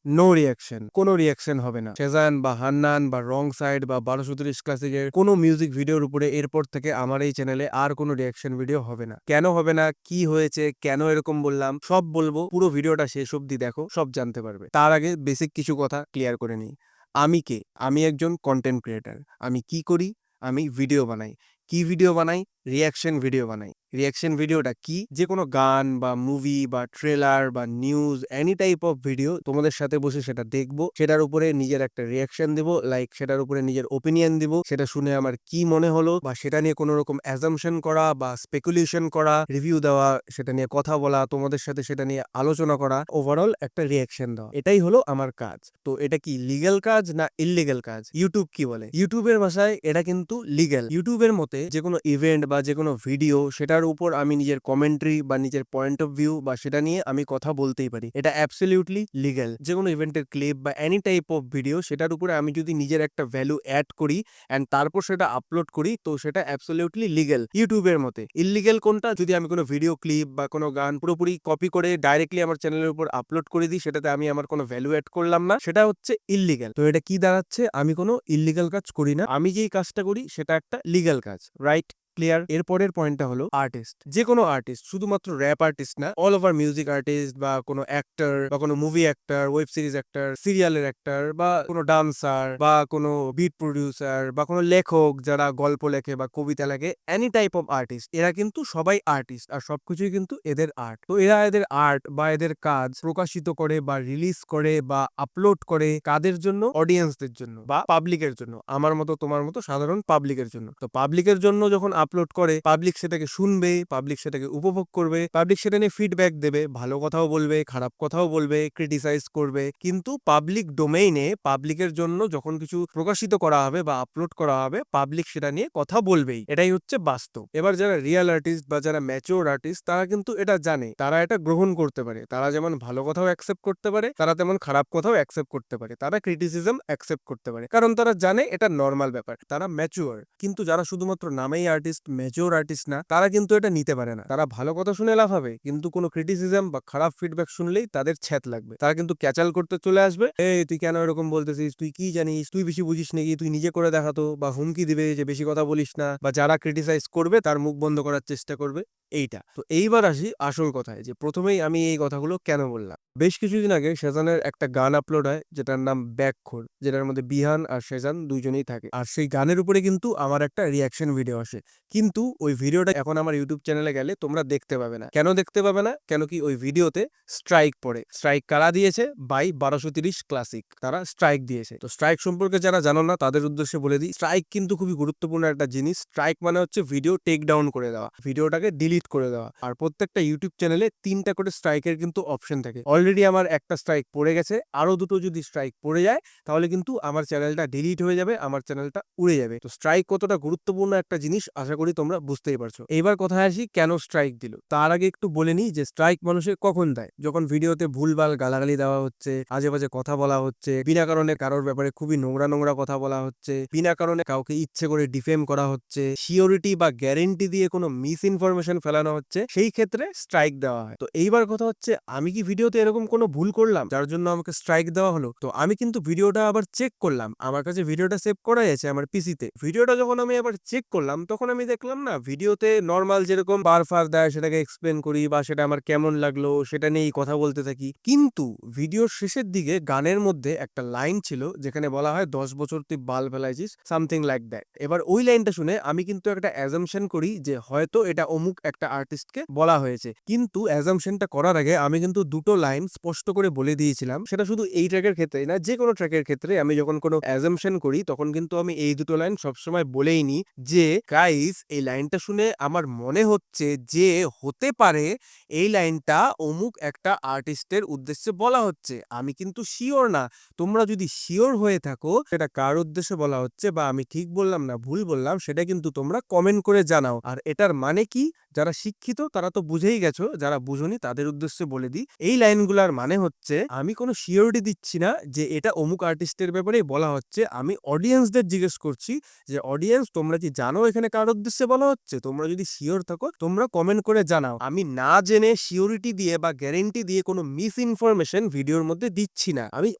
No reaction, কোনো reaction হবে না। সেজান বা হান্নান বা রং সাইড বা 1230 ক্লাসিকের কোনো মিউজিক ভিডিওর উপরে এরপর থেকে আমার এই চ্যানেলে আর কোনো রিঅ্যাকশন ভিডিও হবে না। কেন হবে না, কি হয়েছে, কেন এরকম বললাম, সব বলবো। পুরো ভিডিওটা শেষ অবধি দেখো, সব জানতে পারবে। তার আগে বেসিক কিছু কথা ক্লিয়ার করে নিই। আমি কে? আমি একজন কন্টেন্ট ক্রিয়েটার। আমি কি করি? আমি ভিডিও বানাই। কি ভিডিও বানাই? রিঅ্যাকশন ভিডিও বানাই। রিঅ্যাকশন ভিডিওটা কি? যে কোনো গান বা মুভি বা ট্রেলার বা news, any type of video তোমাদের সাথে বসে সেটা দেখবো, সেটার উপরে নিজের একটা রিঅ্যাকশন দিব, লাইক সেটার উপরে নিজের ওপিনিয়ন দিব, সেটা শুনে আমার কি মনে হলো বা সেটা নিয়ে কোনো রকম অ্যাজাম্পশন করা বা স্পেকুলেশন করা, রিভিউ দেওয়া, সেটা নিয়ে কথা বলা, তোমাদের সাথে সেটা নিয়ে আলোচনা করা, ওভারঅল একটা রিঅ্যাকশন দেওয়া, এটাই হলো আমার কাজ। তো এটা কি লিগ্যাল কাজ না ইললিগ্যাল কাজ? ইউটিউব কি বলে? ইউটিউবের ভাষায় এটা কিন্তু লিগ্যাল। ইউটিউবের মতে যে কোনো ইভেন্ট বা যে কোনো ভিডিও, সেটার উপর আমি নিজের কমেন্ট্রি বা নিজের পয়েন্ট অফ ভিউ বা সেটা নিয়ে আমি কথা বলতেই পারি। এটা অ্যাবসলিউটলি লিগ্যাল। যে কোনো ইভেন্টের ক্লিপ বা এনি টাইপ অফ ভিডিও, সেটার উপরে আমি যদি নিজের একটা ভ্যালু অ্যাড করি অ্যান্ড তারপর সেটা আপলোড করি, তো সেটা অ্যাবসলিউটলি লিগ্যাল ইউটিউবের মতে। ইললিগ্যাল কোনটা? যদি আমি কোনো ভিডিও ক্লিপ বা কোনো গান পুরোপুরি কপি করে ডাইরেক্টলি আমার চ্যানেলের উপর আপলোড করে দিই, সেটাতে আমি আমার কোনো ভ্যালু অ্যাড করলাম না, সেটা হচ্ছে ইললিগ্যাল। তো এটা কি দাঁড়াচ্ছে? আমি কোনো ইললিগ্যাল কাজ করি না, আমি যেই কাজটা করি সেটা একটা লিগ্যাল কাজ। রাইট? ক্লিয়ার? এরপরের পয়েন্টটা হলো আর্টিস্ট। যে কোনো আর্টিস্ট, শুধুমাত্র র‍্যাপ আর্টিস্ট না, অল ওভার মিউজিক আর্টিস্ট বা কোনো অ্যাক্টর বা কোনো movie actor, web series actor, সিরিয়ালের অ্যাক্টর বা কোনো ডান্সার বা কোনো বিট প্রডিউসার বা কোনো লেখক যারা গল্প লেখে বা কবিতা লেখে, এনি টাইপ অফ আর্টিস্ট, এরা কিন্তু সবাই আর্টিস্ট আর সবকিছুই কিন্তু এদের আর্ট। তো এরা এদের আর্ট বা এদের কাজ প্রকাশিত করে বা রিলিজ করে বা আপলোড করে কাদের জন্য? অডিয়েন্সদের জন্য বা পাবলিকের জন্য। আমার মতো, তোমার মতো সাধারণ পাবলিকের জন্য। তো পাবলিকের জন্য যখন আপলোড করে, পাবলিক সেটাকে শুনবে, পাবলিক সেটাকে উপভোগ করবে, পাবলিক সেটা নিয়ে ফিডব্যাক দেবে, ভালো কথাও বলবে, খারাপ কথাও বলবে, ক্রিটিসাইজ করবে। কিন্তু পাবলিক ডোমেইনে পাবলিকের জন্য যখন কিছু প্রকাশিত করা হবে বা আপলোড করা হবে, পাবলিক সেটা নিয়ে কথা বলবেই। এটাই হচ্ছে বাস্তব। এবার যারা রিয়েল আর্টিস্ট বা যারা ম্যাচিওর আর্টিস্ট, তারা কিন্তু এটা জানে, তারা এটা গ্রহণ করতে পারে। তারা যেমন ভালো কথাও অ্যাকসেপ্ট করতে পারে, তারা তেমন খারাপ কথাও অ্যাকসেপ্ট করতে পারে, তারা ক্রিটিসিজম অ্যাকসেপ্ট করতে পারে, কারণ তারা জানে এটা নর্মাল ব্যাপার, তারা ম্যাচিওর। কিন্তু যারা শুধুমাত্র নামেই আর্টিস্ট, ম্যাচিওর আর্টিস্ট না, তারা কিন্তু এটা নিতে পারে না। তারা ভালো কথা শুনে লাভ হবে, কিন্তু কোনো ক্রিটিসিজম বা খারাপ ফিডব্যাক শুনলেই তাদের ছ্যাত লাগবে। তারা কিন্তু ক্যাচাল করতে চলে আসবে, এই তুই কেন এরকম বলতেছিস, তুই কি জানিস, তুই বেশি বুঝিস নাকি, তুই নিজে করে দেখাতো, বা হুমকি দিবে যে বেশি কথা বলিস না, বা যারা ক্রিটিসাইজ করবে তার মুখ বন্ধ করার চেষ্টা করবে। এইটা তো এইবার আসি আসল কথায়, যে প্রথমেই আমি এই কথাগুলো কেন বললাম। বেশ কিছুদিন আগে সেজানের একটা গান আপলোড হয়, যেটার নাম ব্যাকখোর, যেটার মধ্যে বিহান আর সেজান দুইজনেই থাকে। আর সেই গানের উপরে কিন্তু আমার একটা রিয়াকশন ভিডিও আসে, কিন্তু ওই ভিডিওটা এখন আমার ইউটিউব চ্যানেলে গেলে তোমরা দেখতে পাবে না। কেন দেখতে পাবে না? কেন কি ওই ভিডিওতে স্ট্রাইক পড়ে। স্ট্রাইক কারা দিয়েছে? বাই 1230 ক্লাসিক, তারা স্ট্রাইক দিয়েছে। তো স্ট্রাইক সম্পর্কে যারা জানো না, তাদের উদ্দেশ্যে বলে দিই, স্ট্রাইক কিন্তু খুবই গুরুত্বপূর্ণ একটা জিনিস। স্ট্রাইক মানে হচ্ছে ভিডিও টেক ডাউন করে দেওয়া, ভিডিওটাকে ডিলিট করে দেওয়া। আর প্রত্যেকটা ইউটিউব চ্যানেলে 3টা করে স্ট্রাইকের কিন্তু অপশন থাকে। অলরেডি আমার একটা স্ট্রাইক পড়ে গেছে, আরো দুটো যদি স্ট্রাইক পড়ে যায়, তাহলে কিন্তু আমার চ্যানেলটা ডিলিট হয়ে যাবে, আমার চ্যানেলটা উড়ে যাবে। তো স্ট্রাইক কতটা গুরুত্বপূর্ণ একটা জিনিস আশা করি তোমরা বুঝতেই পারছো। এইবার কথায় আসি, কেন স্ট্রাইক দিল। তার আগে একটু বলে নিই যে স্ট্রাইক মানুষে কখন দেয়? যখন ভিডিওতে ভুলভাল গালাগালি দেওয়া হচ্ছে, আজে বাজে কথা বলা হচ্ছে, বিনা কারণে কারোর ব্যাপারে খুবই নোংরা নোংরা কথা বলা হচ্ছে, বিনা কারণে কাউকে ইচ্ছে করে ডিফেম করা হচ্ছে, সিওরিটি বা গ্যারেন্টি দিয়ে কোনো মিস ইনফরমেশন ফেলানো হচ্ছে, সেই ক্ষেত্রে স্ট্রাইক দেওয়া হয়। তো এইবার কথা হচ্ছে, আমি কি ভিডিওতে এরকম কোনো ভুল করলাম যার জন্য আমাকে স্ট্রাইক দেওয়া হলো? তো আমি কিন্তু ভিডিওটা আবার চেক করলাম, আমার কাছে ভিডিওটা সেভ করা আছে আমার পিসিতে। ভিডিওটা যখন আমি আবার চেক করলাম, তখন আমি দেখলাম না, ভিডিওতে নর্মাল যেরকম বার ফার দেয় সেটাকে এক্সপ্লেন করি বা সেটা আমার কেমন লাগলো সেটা নিয়েই কথা বলতে থাকি, কিন্তু ভিডিওর শেষের দিকে গানের মধ্যে একটা লাইন ছিল যেখানে বলা হয় 10 বছর তুই বাল ফেলাইছিস, সামথিং লাইক দ্যাট। এবার ওই লাইনটা শুনে আমি কিন্তু একটা অ্যাজাম্পশন করি যে হয়তো এটা অমুক একটা আর্টিস্টকে বলা হয়েছে, কিন্তু অ্যাজাম্পশনটা করার আগে আমি কিন্তু দুটো লাইন স্পষ্ট করে বলে দিয়েছিলাম। সেটা শুধু এই ট্র্যাকের ক্ষেত্রেই না, যে কোনো ট্র্যাকের ক্ষেত্রে আমি যখন কোনো অ্যাজাম্পশন করি, তখন কিন্তু আমি এই দুটো লাইন সবসময় বলেই নি, যে গাইস এই লাইনটা শুনে আমার মনে হচ্ছে যে হতে পারে এই লাইনটা অমুক একটা আর্টিস্টের উদ্দেশ্যে বলা হচ্ছে, আমি কিন্তু শিওর না। তোমরা যদি শিওর হয়ে থাকো সেটা কার উদ্দেশ্যে বলা হচ্ছে বা আমি ঠিক বললাম না ভুল বললাম, সেটা কিন্তু তোমরা কমেন্ট করে জানাও। আর এটার মানে কি? যারা শিক্ষিত তারা তো বুঝেই গেছো, যারা বুঝোনি তাদের উদ্দেশ্যে বলে দিই। এই লাইনগুলার মানে হচ্ছে আমি কোনো সিওরিটি দিচ্ছি না যে এটা অমুক আর্টিস্টের ব্যাপারেই বলা হচ্ছে। আমি অডিয়েন্সদের জিজ্ঞেস করছি যে অডিয়েন্স তোমরা কি জানো এখানে কার উদ্দেশ্যে বলা হচ্ছে? তোমরা যদি শিওর থাকো তোমরা কমেন্ট করে জানাও। আমি না জেনে সিওরিটি দিয়ে বা গ্যারেন্টি দিয়ে কোনো মিস ইনফরমেশন ভিডিওর মধ্যে দিচ্ছি না। আমি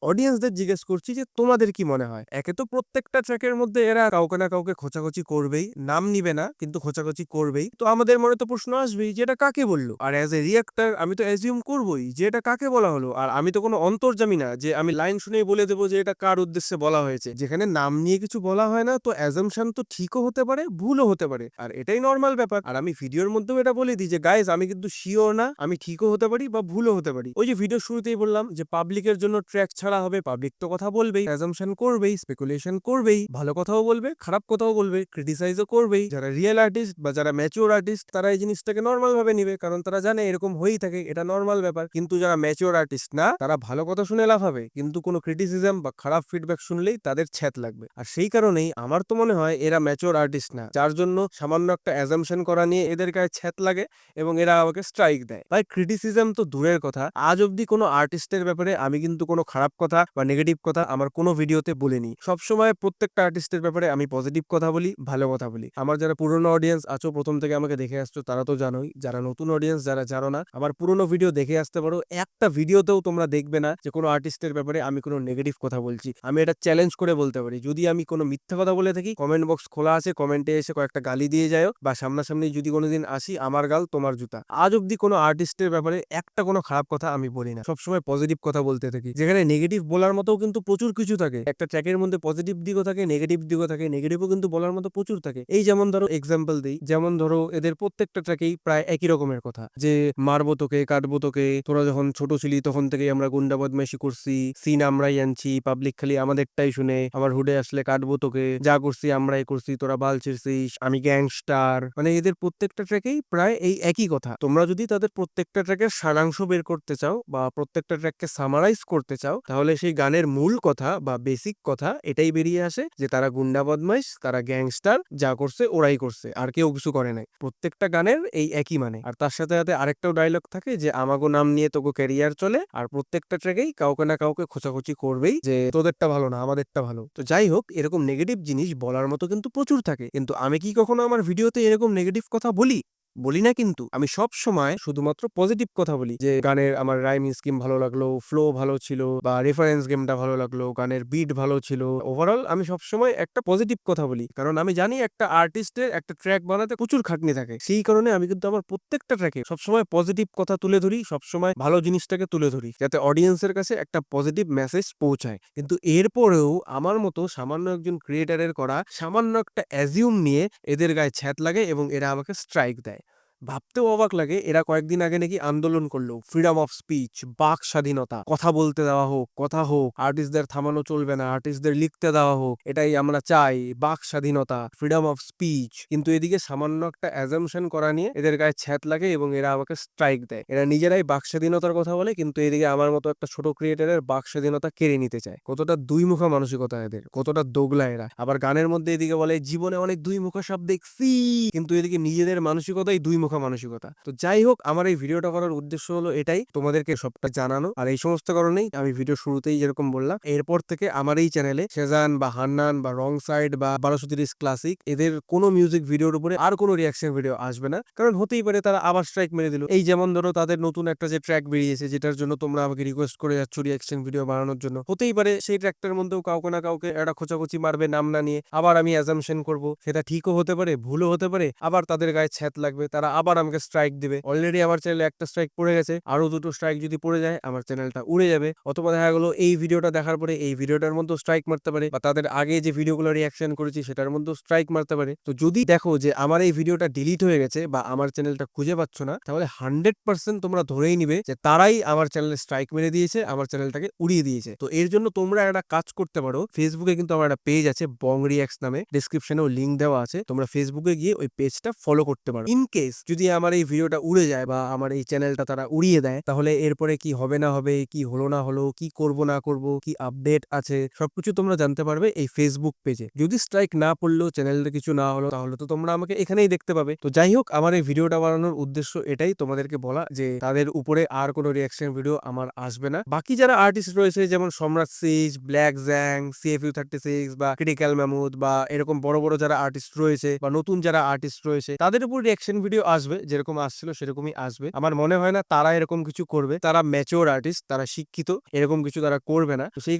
অডিয়েন্সদের জিজ্ঞেস করছি যে তোমাদের কি মনে হয়? একে তো প্রত্যেকটা ট্র্যাকের মধ্যে এরা কাউকে না কাউকে খোঁচাখুচি করবেই, নাম নিবে না কিন্তু খোঁচাখুচি করবেই। তো আমাদের মনে তো প্রশ্ন আসবেই যে এটা কাকে বললো, আর অ্যাজ এ রিয়েক্টর আমি তো অ্যাজিউম করবোই যে এটা কাকে বলা হলো। আর আমি তো কোনো অন্তর্জামী না যে আমি লাইন শুনেই বলে দেবো যে এটা কার উদ্দেশ্যে বলা হয়েছে। যেখানে নাম নিয়ে কিছু বলা হয় না তো অ্যাজাম্পশন তো ঠিকও হতে পারে ভুলও হতে পারে, আর এটাই নর্মাল ব্যাপার। আর আমি ভিডিওর মধ্যেও এটা বলে দিই যে গাইজ আমি কিন্তু শিওর না, আমি ঠিকও হতে পারি বা ভুলও হতে পারি। ওই যে ভিডিও শুরুতেই বললাম যে পাবলিকের জন্য ট্র্যাক ছাড়া হবে, পাবলিক তো কথা বলবেই, অ্যাজাম্পশন করবেই, স্পেকুলেশন করবেই, ভালো কথাও বলবে, খারাপ কথাও বলবে, ক্রিটিসাইজও করবেই। যারা রিয়েল আর্টিস্ট বা যারা ম্যাচিওর আর্টিস্ট তারা এই জিনিসটাকে নর্মাল ভাবে নিবে, কারণ তারা জানে এরকম হয়েই থাকে, এটা নর্মাল ব্যাপার। কিন্তু যারা ম্যাচিওর আর্টিস্ট না তারা ভালো কথা শুনে লাভ হবে, কিন্তু কোনো ক্রিটিসিজম বা খারাপ ফিডব্যাক শুনলেই তাদের ছ্যাত লাগবে। আর সেই কারণেই আমার তো মনে হয় এরা ম্যাচিওর আর্টিস্ট না, যার জন্য সামান্য একটা অ্যাজাম্পশন করা নিয়ে এদের গায়ে ছ্যাত লাগে এবং এরা আমাকে স্ট্রাইক দেয়। ভাই ক্রিটিসিজম তো দূরের কথা, আজ অব্দি কোনো আর্টিস্টের ব্যাপারে আমি কিন্তু কোনো খারাপ কথা বা নেগেটিভ কথা আমার কোনো ভিডিওতে বলিনি। সবসময় প্রত্যেকটা আর্টিস্টের ব্যাপারে আমি পজিটিভ কথা বলি, ভালো কথা বলি। আমার যারা পুরনো অডিয়েন্স আছো, প্রথম থেকে আমাকে দেখে আসছো, তারা তো জানোই। যারা নতুন অডিয়েন্স, যারা জানো না, আমার পুরনো ভিডিও দেখে আসতে পারো। একটা ভিডিওতেও তোমরা দেখবে না যে কোনো আর্টিস্টের ব্যাপারে আমি কোনো নেগেটিভ কথা বলছি। আমি এটা চ্যালেঞ্জ করে বলতে পারি, যদি আমি কোনো মিথ্যা কথা বলে থাকি কমেন্ট বক্স খোলা আছে, কমেন্টে এসে কয়েকটা গালি দিয়ে যাও, বা সামনাসামনি যদি কোনোদিন আসি আমার গাল তোমার জুতা। আজ অব্দি কোনো আর্টিস্টের ব্যাপারে একটা কোনো খারাপ কথা আমি বলি না, সবসময় পজিটিভ কথা বলতে থাকি। যেখানে নেগেটিভ বলার মতো কিন্তু প্রচুর কিছু থাকে, একটা ট্র্যাকের মধ্যে পজিটিভ দিকও থাকে, নেগেটিভ দিকও থাকে, নেগেটিভও কিন্তু বলার মতো প্রচুর থাকে। এই যেমন ধরো এক্সাম্পল দিই, যেমন ধরো এদের প্রত্যেকটা ট্র্যাকেই প্রায় একই রকমের কথা, যে মারবো তোকে, কাটবো তোকে, তোরা যখন ছোট ছিলি তখন থেকেই আমরা গুন্ডা বদমাইশি করছি, সিন আমরাই আনছি, পাবলিক খালি আমাদেরটাই শুনে, আমার হুডে আসলে কাটবো তোকে, যা করছি আমরাই করছি, তোরা বাল ছিড়ছিস, আমি গ্যাংস্টার। মানে এদের প্রত্যেকটা ট্র্যাকেই প্রায় এই একই কথা। তোমরা যদি তাদের প্রত্যেকটা ট্র্যাকের সারাংশ বের করতে চাও বা প্রত্যেকটা ট্র্যাককে সামারাইজ করতে চাও, তাহলে সেই গানের মূল কথা বা বেসিক কথা এটাই বেরিয়ে আসে যে তারা গুন্ডা বদমাইশ, তারা গ্যাংস্টার, যা করছে ওরাই করছে, আর কেউ কিছু করে নাই। প্রত্যেকটা গানের এই একই মানে। আর তার সাথে সাথে আরেকটাও ডায়লগ থাকে যে আমাগো নাম নিয়ে তোকে ক্যারিয়ার চলে। আর প্রত্যেকটা ট্র্যাকেই কাউকে না কাউকে খোঁচাখুচি করবেই যে তোদেরটা ভালো না আমাদেরটা ভালো। তো যাই হোক, এরকম নেগেটিভ জিনিস বলার মতো কিন্তু প্রচুর থাকে, কিন্তু আমি কি কখনো আমার ভিডিওতে এরকম নেগেটিভ কথা বলি? বলি না। কিন্তু আমি সব সময় শুধুমাত্র পজিটিভ কথা বলি, যে গানের আমার রাইমিং স্কিম ভালো লাগলো, ফ্লো ভালো ছিল, বা রেফারেন্স গেমটা ভালো লাগলো, গানের বিট ভালো ছিল। ওভারঅল আমি সবসময় একটা পজিটিভ কথা বলি, কারণ আমি জানি একটা আর্টিস্টের একটা ট্র্যাক বানাতে প্রচুর খাটনি থাকে। সেই কারণে আমি কিন্তু আমার প্রত্যেকটা ট্র্যাকে সবসময় পজিটিভ কথা তুলে ধরি, সবসময় ভালো জিনিসটাকে তুলে ধরি, যাতে অডিয়েন্সের কাছে একটা পজিটিভ মেসেজ পৌঁছায়। কিন্তু এরপরেও আমার মতো সামান্য একজন ক্রিয়েটারের করা সামান্য একটা অ্যাজিউম নিয়ে এদের গায়ে ছ্যাত লাগে এবং এরা আমাকে স্ট্রাইক দেয়। ভাবতেও অবাক লাগে, এরা কয়েকদিন আগে নাকি আন্দোলন করলো, ফ্রিডম অফ স্পিচ, বাক স্বাধীনতা, কথা বলতে দেওয়া হোক, কথা হোক, আর্টিস্টদের থামানো চলবে না, আর্টিস্টদের লিখতে দেওয়া হোক, এটাই আমরা চাই, বাক স্বাধীনতা, ফ্রিডম অফ স্পিচ। কিন্তু এদিকে সামান্য একটা অ্যাজাম্পশন করা নিয়ে এদের গায়ে ছ্যাত লাগে এবং এরা আমাকে স্ট্রাইক দেয়। এরা নিজেরাই বাক স্বাধীনতার কথা বলে, কিন্তু এদিকে আমার মতো একটা ছোট ক্রিয়েটারের বাক স্বাধীনতা কেড়ে নিতে চায়। কতটা দুই মুখা মানসিকতা এদের, কতটা দোগলা এরা। আবার গানের মধ্যে এদিকে বলে জীবনে অনেক দুই মুখা সব দেখছি, কিন্তু এদিকে নিজেদের মানসিকতাই দুই মুখা মানসিকতা। তো যাই হোক, আমার এই ভিডিওটা করার উদ্দেশ্য হলো এটাই, তোমাদেরকে সবটা জানানো। আর এই সমস্ত কারণেই আমি ভিডিও শুরুতেই যেরকম বললাম, এরপর থেকে আমার এই চ্যানেলে সেজান বা হান্নান বা রং সাইড বা 1230 ক্লাসিক এদের কোনো মিউজিক ভিডিওর উপরে আর কোনো রিয়াকশন ভিডিও আসবে না, কারণ হতেই পারে তারা আবার স্ট্রাইক মেরে দিল। এই যেমন ধরো তাদের নতুন একটা যে ট্র্যাক বেরিয়েছে, যেটার জন্য তোমরা আমাকে রিকোয়েস্ট করে যাচ্ছ রিয়াকশন ভিডিও বানানোর জন্য, হতেই পারে সেই ট্র্যাকটার মধ্যেও কাউকে না কাউকে একটা খোঁচাখুচি মারবে নাম না নিয়ে, আবার আমি অ্যাজাম্পশন করব, সেটা ঠিকও হতে পারে ভুলও হতে পারে, আবার তাদের গায়ে ছ্যাত লাগবে, তারা আবার আমাকে স্ট্রাইক দিবে। অলরেডি আমার চ্যানেলে একটা স্ট্রাইক পড়ে গেছে, আরো দুটো স্ট্রাইক যদি পড়ে যায় আমার চ্যানেলটা উড়ে যাবে। অথবা দেখা গেলো এই ভিডিওটা দেখার পরে এই ভিডিওটার মধ্যেও স্ট্রাইক মারতে পারে, বা তাদের আগে যে ভিডিওগুলো রিয়াকশন করেছি সেটার মধ্যেও স্ট্রাইক মারতে পারে। তো যদি দেখো যে আমার এই ভিডিওটা ডিলিট হয়ে গেছে বা আমার চ্যানেলটা খুঁজে পাচ্ছ না, তাহলে 100% তোমরা ধরেই নিবে যে তারাই আমার চ্যানেলে স্ট্রাইক মেরে দিয়েছে, আমার চ্যানেলটাকে উড়িয়ে দিয়েছে। তো এর জন্য তোমরা একটা কাজ করতে পারো, ফেসবুকে কিন্তু আমার একটা পেজ আছে বং রিয়াক্স নামে, ডেসক্রিপশনেও লিঙ্ক দেওয়া আছে, তোমরা ফেসবুকে গিয়ে ওই পেজটা ফলো করতে পারো। ইন কেস যদি আমার এই ভিডিওটা উড়ে যায় বা আমার এই চ্যানেলটা তারা উড়িয়ে দেয়, তাহলে এরপরে কি হবে না হবে, কি হলো না হলো, কি করব না করব, কি আপডেট আছে, সবকিছু তোমরা জানতে পারবে এই ফেসবুক পেজে। যদি স্ট্রাইক না পড়লো, চ্যানেলটা কিছু না হলো, তাহলে তো তোমরা আমাকে এখানেই দেখতে পাবে। তো যাই হোক, আমার এই ভিডিওটা বানানোর উদ্দেশ্য এটাই, তোমাদেরকে বলা যে তাদের উপরে আর কোনো রিঅ্যাকশন ভিডিও আমার আসবে না। বাকি যারা আর্টিস্ট রয়েছে যেমন সম্রাট সিজ, ব্ল্যাক জ্যাং, CFU36 বা ক্রিটিক্যাল মাহমুদ বা এরকম বড় বড় যারা আর্টিস্ট রয়েছে বা নতুন যারা আর্টিস্ট রয়েছে, তাদের উপর রিঅ্যাকশন ভিডিও আসবে, যেরকম আসছিল সেরকমই আসবে। আমার মনে হয় না তারা এরকম কিছু করবে। তারা ম্যাচিওর আর্টিস্ট, তারা শিক্ষিত, এরকম কিছু তারা করবে না। তো সেই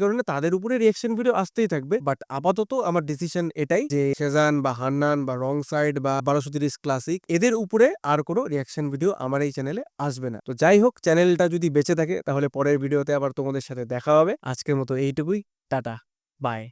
কারণে তাদের উপরে রিঅ্যাকশন ভিডিও আসতেই থাকবে। বাট আপাতত আমার ডিসিশন এটাই যে সেজান বা হান্নান বা রং সাইড বা 1230 ক্লাসিক, এদের উপরে আর কোনো রিঅ্যাকশন ভিডিও আমার এই চ্যানেলে আসবে না। তো যাই হোক, চ্যানেলটা যদি বেঁচে থাকে তাহলে পরের ভিডিওতে আবার তোমাদের সাথে দেখা হবে। আজকের মতো এইটুকুই। Tata, by.